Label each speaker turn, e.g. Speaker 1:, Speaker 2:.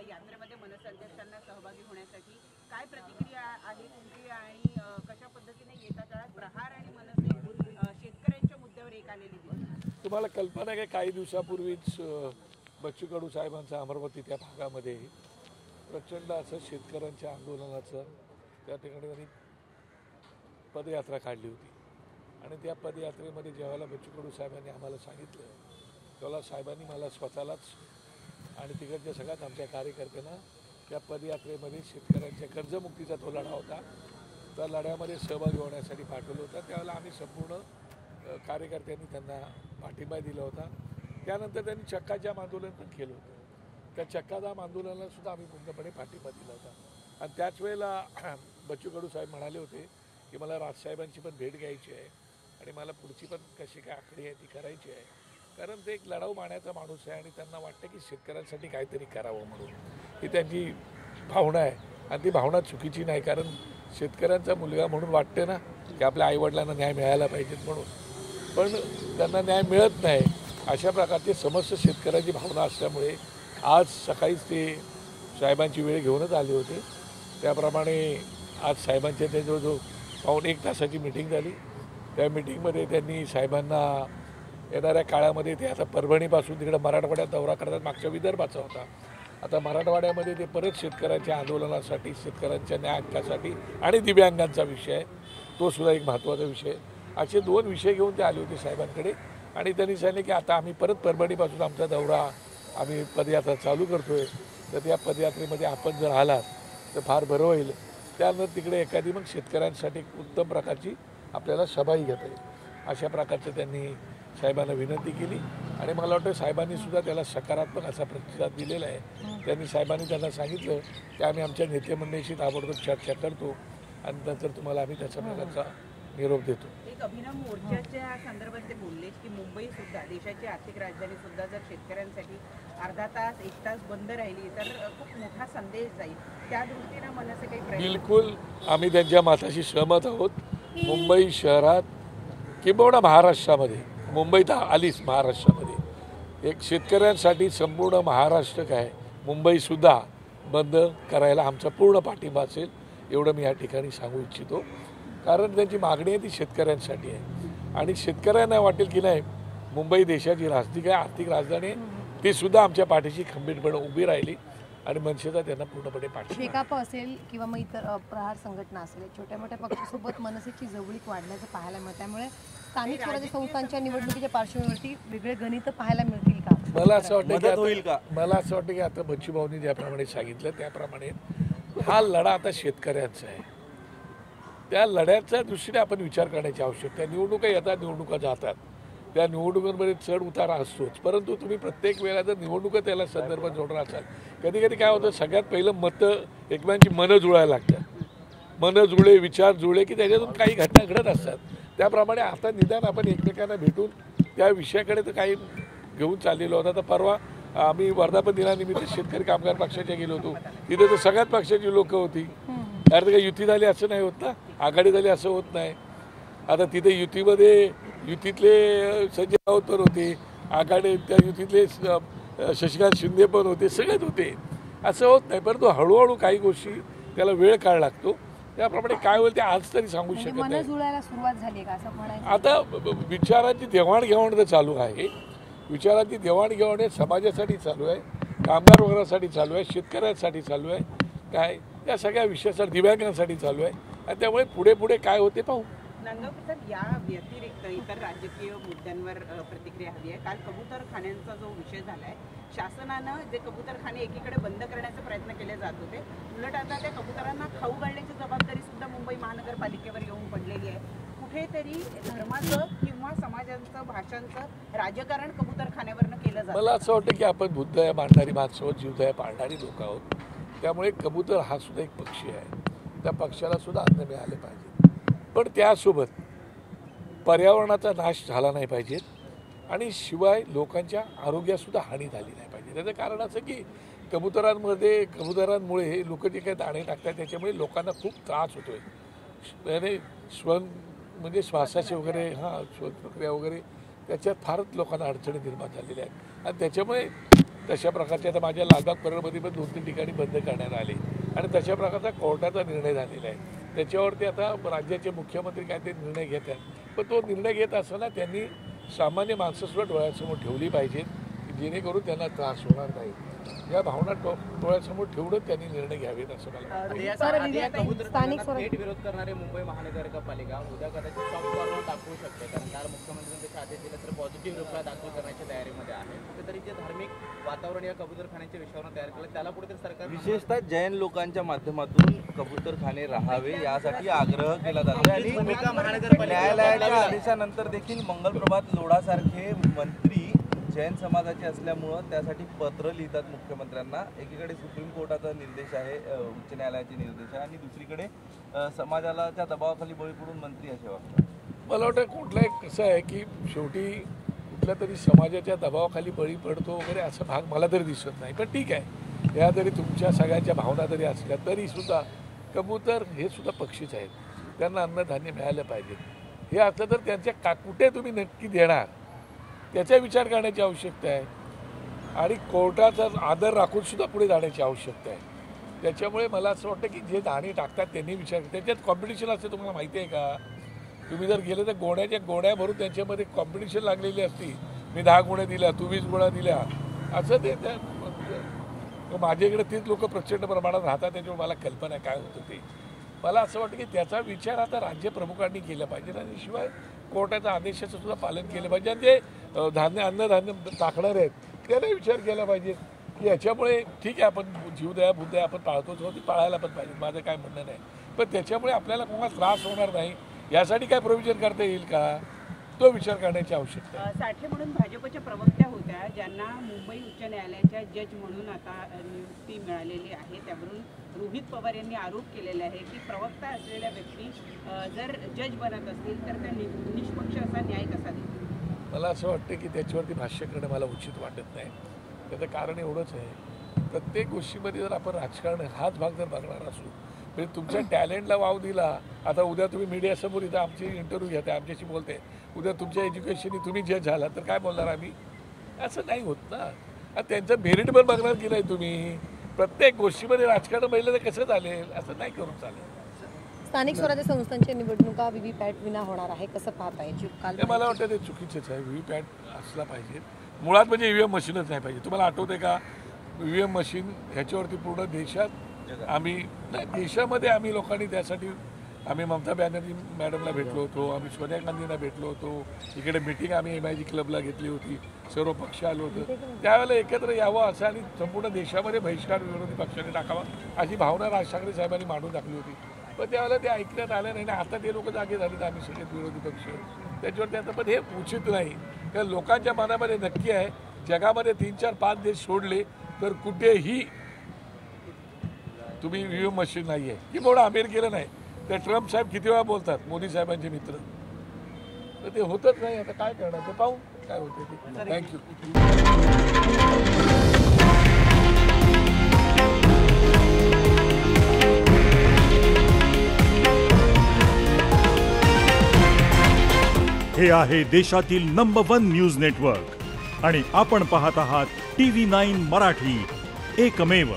Speaker 1: यात्रेमध्ये मनसे अध्यक्षांना सहभागी होण्यासाठी काय प्रतिक्रिया आहे तुमची आणि कशा पद्धतीने येत्या काळात प्रहार आणि मनसे शेतकऱ्यांच्या मुद्द्यावर एक आलेली दिसते?
Speaker 2: तुम्हाला कल्पना आहे काही दिवसापूर्वीच बच्चू कडू साहेबांचा अमरावती त्या भागामध्ये प्रचंड असं शेतकऱ्यांच्या आंदोलनाचं त्या ठिकाणी त्यांनी पदयात्रा काढली होती आणि त्या पदयात्रेमध्ये ज्यावेळेला बच्चू कडू साहेबांनी आम्हाला सांगितलं त्यावेळेला साहेबांनी मला स्वतःलाच आणि तिकडच्या सगळ्यात आमच्या कार्यकर्त्यांना त्या पदयात्रेमध्ये शेतकऱ्यांच्या कर्जमुक्तीचा तो लढा होता त्या लढ्यामध्ये सहभागी होण्यासाठी पाठवलं होतं. त्यावेळेला आम्ही संपूर्ण कार्यकर्त्यांनी त्यांना पाठिंबा दिला होता. त्यानंतर त्यांनी चक्काजाम आंदोलन पण केलं होतं. त्या चक्काजाम आंदोलनाला सुद्धा आम्ही पूर्णपणे पाठिंबा दिला होता आणि त्याच वेळेला बच्चू कडू साहेब म्हणाले होते की मला राजसाहेबांची पण भेट घ्यायची आहे आणि मला पुढची पण कशी काय आखणी आहे ती करायची आहे, कारण ते एक लढाऊ मानाचा माणूस आहे आणि त्यांना वाटतं की शेतकऱ्यांसाठी काहीतरी करावं म्हणून ही त्यांची भावना आहे आणि ती भावना चुकीची नाही, कारण शेतकऱ्यांचा मुलगा म्हणून वाटते ना की आपल्या आईवडिलांना न्याय मिळायला पाहिजेत म्हणून, पण त्यांना न्याय मिळत नाही अशा प्रकारचे समस्त शेतकऱ्याची भावना असल्यामुळे आज सकाळीच ते साहेबांची वेळ घेऊनच आले होते. त्याप्रमाणे आज साहेबांच्या ते जो पाऊण 1 तासाची मीटिंग झाली. त्या मीटिंगमध्ये त्यांनी साहेबांना येणाऱ्या काळामध्ये ते आता परभणीपासून तिकडे मराठवाड्यात दौरा करतात. मागच्या विदर्भाचा होता, आता मराठवाड्यामध्ये ते परत शेतकऱ्यांच्या आंदोलनासाठी शेतकऱ्यांच्या न्याय हक्कासाठी आणि दिव्यांगांचा विषय आहे तो सुद्धा एक महत्त्वाचा विषय. असे 2 विषय घेऊन ते आले होते साहेबांकडे आणि त्यांनी सांगितले की आता आम्ही परत परभणीपासून आमचा दौरा आम्ही पदयात्रा चालू करतो आहे, तर त्या पदयात्रेमध्ये आपण जर आलात तर फार बरं होईल. त्यानंतर तिकडे एखादी मग शेतकऱ्यांसाठी उत्तम प्रकारची आपल्याला सभाही घेता येईल अशा प्रकारचं त्यांनी साहेबांना विनंती केली आणि मला वाटतं साहेबांनी सुद्धा त्याला सकारात्मक असा प्रतिसाद दिलेला आहे. त्यांना सांगितलं की आम्ही आमच्या नेतेमंडळीशी ताबडतोब चर्चा करतो आणि नंतर तुम्हाला आम्ही त्याच्या प्रकारचा निरोप देतो.
Speaker 1: एक अभिनव मोर्चाच्या संदर्भात ते बोलले की मुंबई सुद्धा देशाची आर्थिक राजधानी सुद्धा जर शेतकऱ्यांसाठी अर्धा तास 1 तास बंद राहिली तर खूप मोठा संदेश जाईल. त्या दृष्टीने मनसे काही प्रयत्न?
Speaker 2: बिलकुल आम्ही त्यांच्या मताशी सहमत आहोत. मुंबई शहरात किंबहुना महाराष्ट्रामध्ये, मुंबईत आलीच महाराष्ट्रामध्ये एक शेतकऱ्यांसाठी संपूर्ण महाराष्ट्र काय मुंबईसुद्धा बंद करायला आमचा पूर्ण पाठिंबा असेल एवढं मी या ठिकाणी सांगू इच्छितो, कारण त्यांची मागणी आहे ती शेतकऱ्यांसाठी आहे आणि शेतकऱ्यांना वाटेल की नाही मुंबई देशाची राजधानी आहे, आर्थिक राजधानी आहे, ती सुद्धा आमच्या पाठीशी खंबीरपणे उभी राहिली आणि मनसेचा त्यांना पूर्णपणे पाठिंबा.
Speaker 3: शेकाप असेल किंवा मग इतर प्रहार संघटना असेल छोट्या मोठ्या पक्षासोबत मनसेची जवळीक वाढण्याचं पाहायला मिळतं, त्यामुळे स्थानिक स्वराज्य संस्थांच्या निवडणुकीच्या पार्श्वभूमीवरती वेगळे गणित पाहायला मिळतील का?
Speaker 2: मला असं वाटतं की आता बच्चूभाऊंनी ज्याप्रमाणे सांगितलं त्याप्रमाणे हा लढा आता शेतकऱ्यांचा आहे. त्या लढ्याच्या दृष्टीने आपण विचार करण्याची आवश्यकता आहे. निवडणुका येतात, निवडणुका जातात, त्या निवडणुकांमध्ये चढ उतार असतोच, परंतु तुम्ही प्रत्येक वेळेला जर निवडणुका त्याला संदर्भात जोडणार असाल कधी कधी काय होतं सगळ्यात पहिलं मतं एकमेकांची मनं जुळायला लागतात. मनं जुळे विचार जुळे की त्याच्यातून काही घटना घडत असतात. त्याप्रमाणे आता निदान आपण एकमेकांना भेटून त्या विषयाकडे तर काही घेऊन चाललेलो होता. तर परवा आम्ही वर्धापन दिनानिमित्त शेतकरी कामगार पक्षाच्या गेलो होतो, तिथे तर सगळ्याच पक्षाची लोकं होती. कारण काही युती झाली असं नाही होत ना, आघाडी झाली असं होत नाही. आता तिथे युतीतले संजय राऊत पण होते, आघाडी त्या युतीतले शशिकांत शिंदे पण होते, सगळेच होते, असं होत नाही. परंतु हळूहळू काही गोष्टी त्याला वेळ काळ लागतो. त्याप्रमाणे काय होईल ते आज तरी सांगू शकत नाही.
Speaker 3: सुरुवात झाली का असं म्हणायचं?
Speaker 2: आता विचारांची देवाणघेवाण तर चालू आहे, विचारांची देवाणघेवाण समाजासाठी चालू आहे, कामगार वर्गासाठी चालू आहे, शेतकऱ्यांसाठी चालू आहे, काय या सगळ्या विषयासाठी दिव्यांगांसाठी चालू आहे आणि त्यामुळे पुढे पुढे काय होते पाहू.
Speaker 1: नांदगावकर साहेब, या व्यतिरिक्त इतर राजकीय मुद्द्यांवर प्रतिक्रिया हवी आहे. काल कबूतरखान्यांचा जो विषय झाला आहे, शासनानं जे कबूतरखाने एकीकडे बंद करण्याचे प्रयत्न केले जात होते, उलट आता त्या कबुतरांना खाऊ घालण्याची जबाबदारी सुद्धा मुंबई महानगरपालिकेवर येऊन पडलेली आहे. कुठेतरी धर्माचं किंवा समाजाचं भाषांचं राजकारण कबूतरखान्यावरनं केलं जातं.
Speaker 2: मला असं वाटतं की आपण बुद्धया मांडणारी माणसं, जीवदया पाळणारी लोक आहोत, त्यामुळे कबूतर हा सुद्धा एक पक्षी आहे, त्या पक्षाला सुद्धा अन्न मिळाले पाहिजे, पण त्यासोबत पर्यावरणाचा नाश झाला नाही पाहिजे आणि शिवाय लोकांच्या आरोग्यासुद्धा हानी झाली नाही पाहिजे. त्याचं कारण असं की कबुतरांमुळे लोक जे काही दाणे टाकतात त्याच्यामुळे लोकांना खूप त्रास होतो आहे. म्हणजे श्वासाचे वगैरे श्वास प्रक्रिया वगैरे त्याच्यात फारच लोकांना अडचणी निर्माण झालेल्या आहेत आणि त्याच्यामुळे तशा प्रकारचे आता माझ्या लालबाग परळमध्ये पण 2-3 ठिकाणी बंद करण्यात आले आणि तशा प्रकारचा कोर्टाचा निर्णय झालेला आहे. त्याच्यावरती आता राज्याचे मुख्यमंत्री काय ते निर्णय घेत आहेत, पण तो निर्णय घेत असताना त्यांनी सामान्य माणसंसुद्धा डोळ्यासमोर ठेवली पाहिजेत जेणेकरून त्यांना त्रास होणार नाही. या भावना डोळ्यासमोर ठेवूनच त्यांनी निर्णय घ्यावेत असं मला वाटतं.
Speaker 3: स्थानिक
Speaker 4: थेट विरोध करणारे मुंबई महानगरपालिका उद्या कदाचित सॉफ्ट कॉर्नर दाखवू शकते, कारण काल मुख्यमंत्र्यांनी त्याचे आदेश दिले तर पॉझिटिव्ह रिप्लाय दाखल करण्याच्या तयारीमध्ये आहे. कुठेतरी जे धार्मिक वातावरण या कबूतरखान्याच्या विषयावर तयार केलं त्याला कुठेतरी सरकार
Speaker 5: विशेषतः जैन लोकांच्या माध्यमातून कबूतरखाने राहावे यासाठी आग्रह केला जातो आणि न्यायालयाच्या आदेशानंतर देखील मंगलप्रभात लोढासारखे मंत्री जैन समाजाचे असल्यामुळं त्यासाठी पत्र लिहितात मुख्यमंत्र्यांना. एकीकडे सुप्रीम कोर्टाचा निर्देश आहे, उच्च न्यायालयाचे निर्देश आहे आणि दुसरीकडे समाजाला त्या दबावाखाली बळी पडून मंत्री असे वागतात.
Speaker 2: मला वाटतं कुठलं कसं आहे की शेवटी कुठल्या तरी समाजाच्या दबावाखाली बळी पडतो वगैरे असा भाग मला तरी दिसत नाही. पण ठीक आहे, या जरी तुमच्या सगळ्यांच्या भावना जरी असल्या तरीसुद्धा कबूतर हे सुद्धा पक्षीच आहेत, त्यांना अन्नधान्य मिळालं पाहिजे. हे असलं तर त्यांच्या कुठे तुम्ही नक्की देणार त्याचा विचार करण्याची आवश्यकता आहे आणि कोर्टाचा आदर राखून सुद्धा पुढे जाण्याची आवश्यकता आहे. त्याच्यामुळे मला असं वाटतं की जे दाणे टाकतात त्यांनी विचार त्याच्यात कॉम्पिटिशन असते. तुम्हाला माहिती आहे का, तुम्ही जर गेले तर गोण्याच्या गोण्या भरून त्यांच्यामध्ये कॉम्पिटिशन लागलेली असती. मी 10 गोण्या दिल्या, तू 20 गोण्या दिल्या, असं ते माझ्याकडे तीच लोक प्रचंड प्रमाणात राहतात. त्याच्यामुळे मला कल्पना काय होतं ते. मला असं वाटतं की त्याचा विचार आता राज्य प्रमुखांनी केला पाहिजे आणि शिवाय कोर्टाच्या आदेशाचं सुद्धा पालन केलं पाहिजे. आणि जे अन्नधान्य टाकणार आहेत त्याने विचार केला पाहिजे की याच्यामुळे ठीक आहे आपण जीवदया बुद्धया आपण पाळतोच होती, पाळायला पण पाहिजे, माझं काय म्हणणं नाही. पण त्याच्यामुळे आपल्याला कोणाला त्रास होणार नाही यासाठी काय प्रोव्हिजन करता येईल का, तो विचार करण्याची आवश्यकता आहे.
Speaker 1: साठे म्हणून भाजपच्या प्रवक्त्या होत्या ज्यांना मुंबई उच्च न्यायालयाच्या जज म्हणून आता नियुक्ती मिळालेली आहे. त्यावरून रोहित पवार यांनी आरोप केलेला आहे की प्रवक्ता असलेल्या व्यक्ती जर जज बनत असतील तर त्या निष्पक्ष असा न्याय कसा देतील.
Speaker 2: मला असं वाटतं की त्याच्यावरती भाष्य करणं मला उचित वाटत नाही. त्याचं कारण एवढंच आहे, प्रत्येक गोष्टीमध्ये जर आपण राजकारण हाच भाग जर बघणार असू म्हणजे तुमच्या टॅलेंटला वाव दिला. आता उद्या तुम्ही मीडियासमोर इथं आमची इंटरव्ह्यू घेताय, आमच्याशी बोलते, उद्या तुमच्या एज्युकेशननी तुम्ही जज झाला तर काय बोलणार आम्ही, असं नाही होत ना. आणि त्यांचं मेरिट पण बघणार केलं आहे तुम्ही. प्रत्येक गोष्टीमध्ये राजकारण पाहिलं तर कसं चालेल, असं नाही करून चालेल.
Speaker 3: स्थानिक स्वराज्य संस्थांच्या निवडणुका व्हीव्हीपॅट विना होणार आहे, कसं पाहताय? काल
Speaker 2: मला वाटतं ते चुकीचंच आहे. व्हीव्हीपॅट असला पाहिजे मुळात, म्हणजे ईव्हीएम मशीनच नाही पाहिजे. तुम्हाला आठवते का ईव्हीएम मशीन ह्याच्यावरती पूर्ण देशात आम्ही नाही देशामध्ये आम्ही लोकांनी त्यासाठी आम्ही ममता बॅनर्जी मॅडमला भेटलो होतो, आम्ही सोनिया गांधींना भेटलो होतो. इकडे मिटिंग आम्ही MIG क्लबला घेतली होती, सर्व पक्ष आलो होतो. त्यावेळेला एकत्र यावं असं आणि संपूर्ण देशामध्ये बहिष्कार विरोधी पक्षाने टाकावा अशी भावना राज ठाकरे साहेबांनी मांडून टाकली होती. पण त्यावेळेला ते ऐकण्यात आलं नाही. आता ते लोक जागे झाले तर आम्ही सगळे विरोधी पक्ष त्याच्यावरती आता. पण हे उचित नाही, कारण लोकांच्या मनामध्ये नक्की आहे जगामध्ये 3-4-5 देश सोडले तर कुठेही तुम्ही ईव्हीएम मशीन नाही आहे. की मोठं अमेरिकेला नाही, तर ट्रम्प साहेब किती वेळा बोलतात मोदी साहेबांचे मित्र, तर ते होतच नाही. आता काय करणार ते पाहू काय होते ते. थँक्यू.
Speaker 6: हे आहे देशातील नंबर 1 न्यूज नेटवर्क आणि आपण पाहत आहात TV9 मराठी, एकमेव.